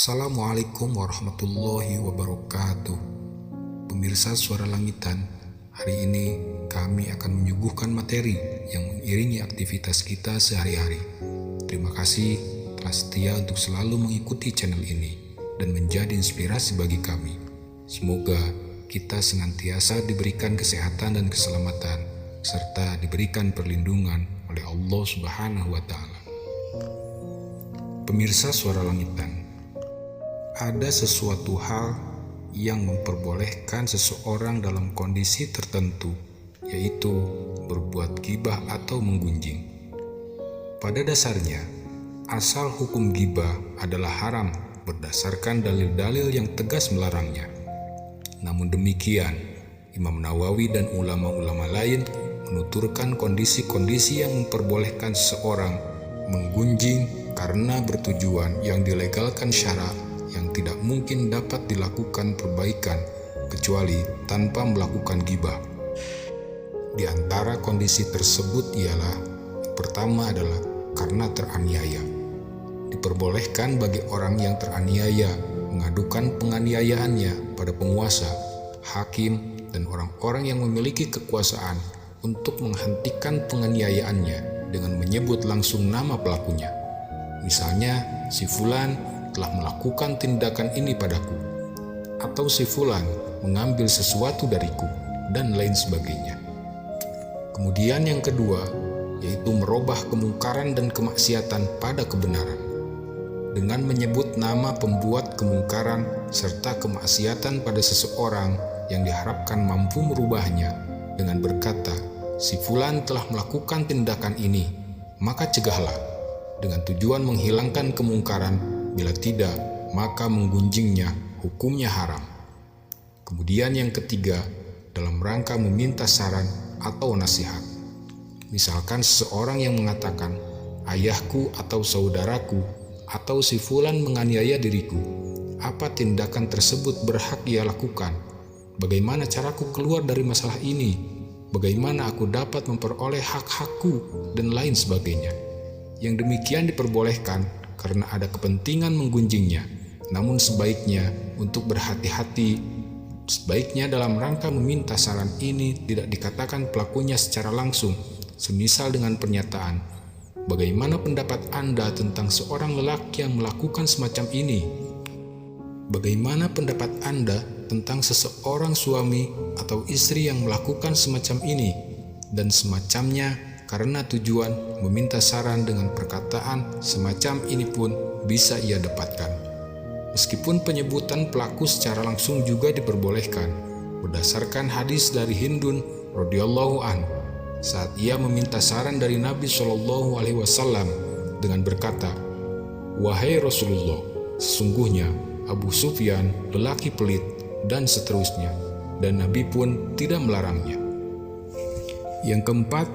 Assalamualaikum warahmatullahi wabarakatuh. Pemirsa Suara Langitan, hari ini kami akan menyuguhkan materi yang mengiringi aktivitas kita sehari-hari. Terima kasih telah setia untuk selalu mengikuti channel ini dan menjadi inspirasi bagi kami. Semoga kita senantiasa diberikan kesehatan dan keselamatan, serta diberikan perlindungan oleh Allah Subhanahu wa Ta'ala. Pemirsa Suara Langitan, ada sesuatu hal yang memperbolehkan seseorang dalam kondisi tertentu, yaitu berbuat ghibah atau menggunjing. Pada dasarnya, asal hukum ghibah adalah haram berdasarkan dalil-dalil yang tegas melarangnya. Namun demikian, Imam Nawawi dan ulama-ulama lain menuturkan kondisi-kondisi yang memperbolehkan seseorang menggunjing karena bertujuan yang dilegalkan syara yang tidak mungkin dapat dilakukan perbaikan kecuali tanpa melakukan ghibah. Di antara kondisi tersebut ialah yang pertama adalah karena teraniaya. Diperbolehkan bagi orang yang teraniaya mengadukan penganiayaannya pada penguasa, hakim, dan orang-orang yang memiliki kekuasaan untuk menghentikan penganiayaannya dengan menyebut langsung nama pelakunya. Misalnya, si Fulan telah melakukan tindakan ini padaku, atau si Fulan mengambil sesuatu dariku, dan lain sebagainya. Kemudian yang kedua, yaitu merubah kemungkaran dan kemaksiatan pada kebenaran, dengan menyebut nama pembuat kemungkaran serta kemaksiatan pada seseorang yang diharapkan mampu merubahnya, dengan berkata, si Fulan telah melakukan tindakan ini, maka cegahlah, dengan tujuan menghilangkan kemungkaran. Bila tidak, maka menggunjingnya hukumnya haram. Kemudian yang ketiga, dalam rangka meminta saran atau nasihat. Misalkan seseorang yang mengatakan, ayahku atau saudaraku atau si Fulan menganiaya diriku. Apa tindakan tersebut berhak ia lakukan? Bagaimana caraku keluar dari masalah ini? Bagaimana aku dapat memperoleh hak-hakku? Dan lain sebagainya. Yang demikian diperbolehkan karena ada kepentingan menggunjingnya, namun sebaiknya untuk berhati-hati. Sebaiknya dalam rangka meminta saran ini tidak dikatakan pelakunya secara langsung, semisal dengan pernyataan, bagaimana pendapat Anda tentang seorang lelaki yang melakukan semacam ini? Bagaimana pendapat Anda tentang seseorang suami atau istri yang melakukan semacam ini? Dan semacamnya. Karena tujuan meminta saran dengan perkataan semacam ini pun bisa ia dapatkan. Meskipun penyebutan pelaku secara langsung juga diperbolehkan, berdasarkan hadis dari Hindun radhiyallahu anhu saat ia meminta saran dari Nabi Shallallahu alaihi wasallam dengan berkata, "Wahai Rasulullah, sesungguhnya Abu Sufyan lelaki pelit," dan seterusnya, dan Nabi pun tidak melarangnya. Yang keempat,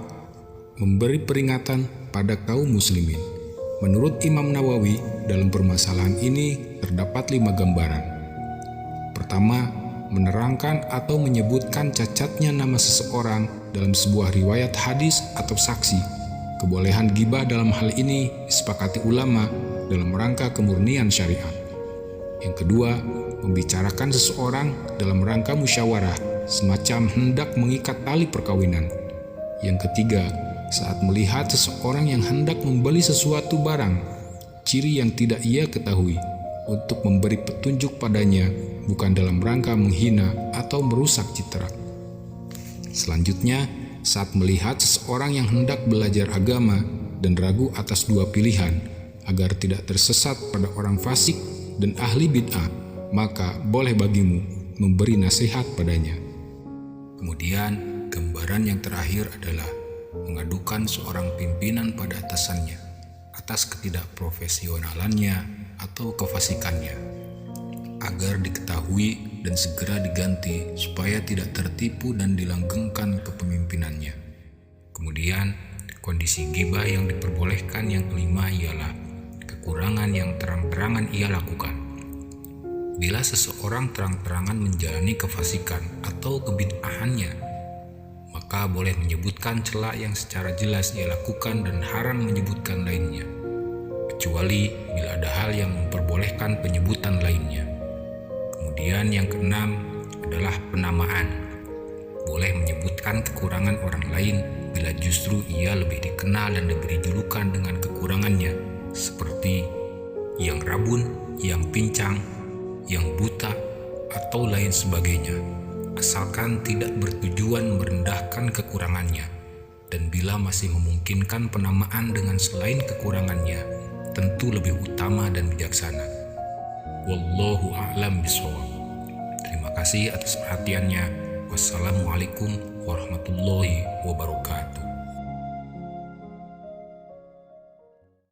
memberi peringatan pada kaum muslimin. Menurut Imam Nawawi, dalam permasalahan ini terdapat 5 gambaran. Pertama, menerangkan atau menyebutkan cacatnya nama seseorang dalam sebuah riwayat hadis atau saksi. Kebolehan ghibah dalam hal ini disepakati ulama dalam rangka kemurnian syariat. Yang kedua, membicarakan seseorang dalam rangka musyawarah, semacam hendak mengikat tali perkawinan. Yang ketiga, saat melihat seseorang yang hendak membeli sesuatu barang, ciri yang tidak ia ketahui, untuk memberi petunjuk padanya, bukan dalam rangka menghina atau merusak citra. Selanjutnya, saat melihat seseorang yang hendak belajar agama dan ragu atas 2 pilihan, agar tidak tersesat pada orang fasik dan ahli bid'ah, maka boleh bagimu memberi nasihat padanya. Kemudian, gambaran yang terakhir adalah mengadukan seorang pimpinan pada atasannya atas ketidakprofesionalannya atau kefasikannya, agar diketahui dan segera diganti supaya tidak tertipu dan dilanggengkan kepemimpinannya. Kemudian, kondisi ghibah yang diperbolehkan yang kelima ialah kekurangan yang terang-terangan ia lakukan. Bila seseorang terang-terangan menjalani kefasikan atau kebid'ahannya, maka boleh menyebutkan cela yang secara jelas ia lakukan dan haram menyebutkan lainnya. kecuali bila ada hal yang memperbolehkan penyebutan lainnya. Kemudian yang keenam adalah penamaan. Boleh menyebutkan kekurangan orang lain bila justru ia lebih dikenal dan diberi julukan dengan kekurangannya, seperti yang rabun, yang pincang, yang buta, atau lain sebagainya, asalkan tidak bertujuan merendahkan kekurangannya, dan bila masih memungkinkan penamaan dengan selain kekurangannya, tentu lebih utama dan bijaksana. Wallahu a'lam bishawab. Terima kasih atas perhatiannya. Wassalamualaikum warahmatullahi wabarakatuh.